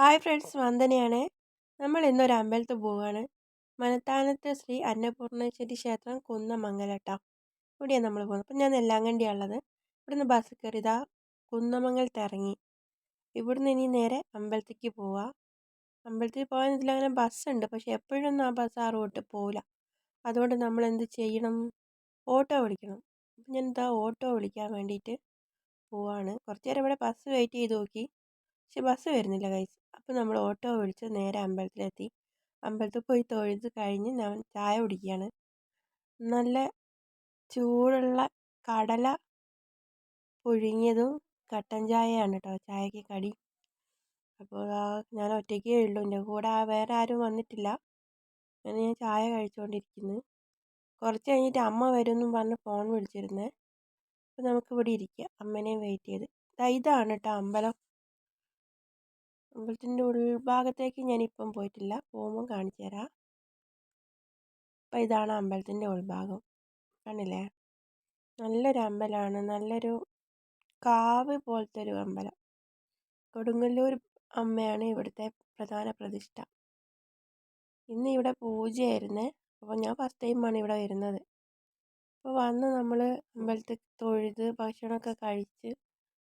Hi friends, വന്ദനയാണ്. നമ്മൾ ഇന്നൊരു അമ്പലത്തിൽ പോവുകയാണ്. മനത്താനത്ത് ശ്രീ അന്നപൂർണേശ്വരി ക്ഷേത്രം, കുന്നമംഗലം. ഇവിടെയാണ് നമ്മൾ പോകുന്നത്. അപ്പം ഞാൻ നെല്ലാങ്കണ്ടിയാണ് ഉള്ളത്. ഇവിടുന്ന് ബസ് കയറിയതാ കുന്നമംഗലത്ത് ഇറങ്ങി. ഇവിടുന്ന് ഇനി നേരെ അമ്പലത്തേക്ക് പോവാം. അമ്പലത്തിൽ പോകാൻ ഇതിലങ്ങനെ ബസ്സുണ്ട്, പക്ഷെ എപ്പോഴൊന്നും ആ ബസ് ആ റൂട്ട് പോവില്ല. അതുകൊണ്ട് നമ്മൾ എന്ത് ചെയ്യണം? ഓട്ടോ വിളിക്കണം. അപ്പം ഞാൻ ഓട്ടോ വിളിക്കാൻ വേണ്ടിയിട്ട് പോവാണ്. കുറച്ച് നേരം ഇവിടെ ബസ് വെയിറ്റ് ചെയ്ത് നോക്കി, പക്ഷെ ബസ് വരുന്നില്ല ഗൈസ്. അപ്പോൾ നമ്മൾ ഓട്ടോ വിളിച്ച് നേരെ അമ്പലത്തിലെത്തി. അമ്പലത്തിൽ പോയി തൊഴുത് കഴിഞ്ഞ് ഞാൻ ചായ കുടിക്കുകയാണ്. നല്ല ചൂടുള്ള കടല പുഴുങ്ങിയതും കട്ടൻ ചായയാണ് കേട്ടോ ചായക്ക് കടി. അപ്പോൾ ഞാൻ ഒറ്റയ്ക്കേ ഉള്ളൂ, എൻ്റെ കൂടെ വേറെ ആരും വന്നിട്ടില്ല. അങ്ങനെ ഞാൻ ചായ കഴിച്ചുകൊണ്ടിരിക്കുന്നു. കുറച്ച് കഴിഞ്ഞിട്ട് അമ്മ വരുമെന്നും പറഞ്ഞ് ഫോൺ വിളിച്ചിരുന്നേ. അപ്പോൾ നമുക്കിവിടെ ഇരിക്കുക, അമ്മേനെയും വെയിറ്റ് ചെയ്ത്. ഇതാണ് കേട്ടോ അമ്പലം. അമ്പലത്തിൻ്റെ ഉൾഭാഗത്തേക്ക് ഞാനിപ്പം പോയിട്ടില്ല, പോകുമ്പോൾ കാണിച്ചു തരാം. അപ്പം ഇതാണ് അമ്പലത്തിൻ്റെ ഉൾഭാഗം, കണ്ടില്ലേ? നല്ലൊരു അമ്പലമാണ്, നല്ലൊരു കാവ് പോലത്തെ ഒരു അമ്പലം. കൊടുങ്ങല്ലൂർ അമ്മയാണ് ഇവിടുത്തെ പ്രധാന പ്രതിഷ്ഠ. ഇന്ന് ഇവിടെ പൂജയായിരുന്നേ. അപ്പോൾ ഞാൻ ഫസ്റ്റ് ടൈമാണ് ഇവിടെ വരുന്നത്. അപ്പോൾ വന്ന് നമ്മൾ അമ്പലത്തിൽ തൊഴുത് ഭക്ഷണമൊക്കെ കഴിച്ച്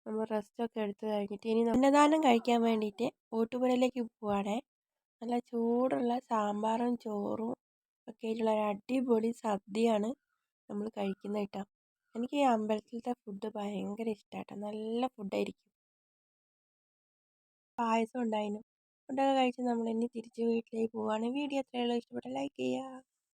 നമ്മൾ റെസ്റ്റൊക്കെ എടുത്ത് കഴിഞ്ഞിട്ട് ഇനി അന്നദാനം കഴിക്കാൻ വേണ്ടിയിട്ട് ഊട്ടുപുരയിലേക്ക് പോവാണേ. നല്ല ചൂടുള്ള സാമ്പാറും ചോറും ഒക്കെ ആയിട്ടുള്ള ഒരു അടിപൊളി സദ്യയാണ് നമ്മൾ കഴിക്കുന്നത് കേട്ടോ. എനിക്ക് ഈ അമ്പലത്തിലത്തെ ഫുഡ് ഭയങ്കര ഇഷ്ടമാട്ടോ, നല്ല ഫുഡായിരിക്കും. പായസം ഉണ്ടായിരുന്നു. ഫുഡൊക്കെ കഴിച്ച് നമ്മൾ ഇനി തിരിച്ച് വീട്ടിലേക്ക് പോവുകയാണ്. വീഡിയോ എത്രയുള്ളൂ, ഇഷ്ടപ്പെട്ട ലൈക്ക് ചെയ്യുക.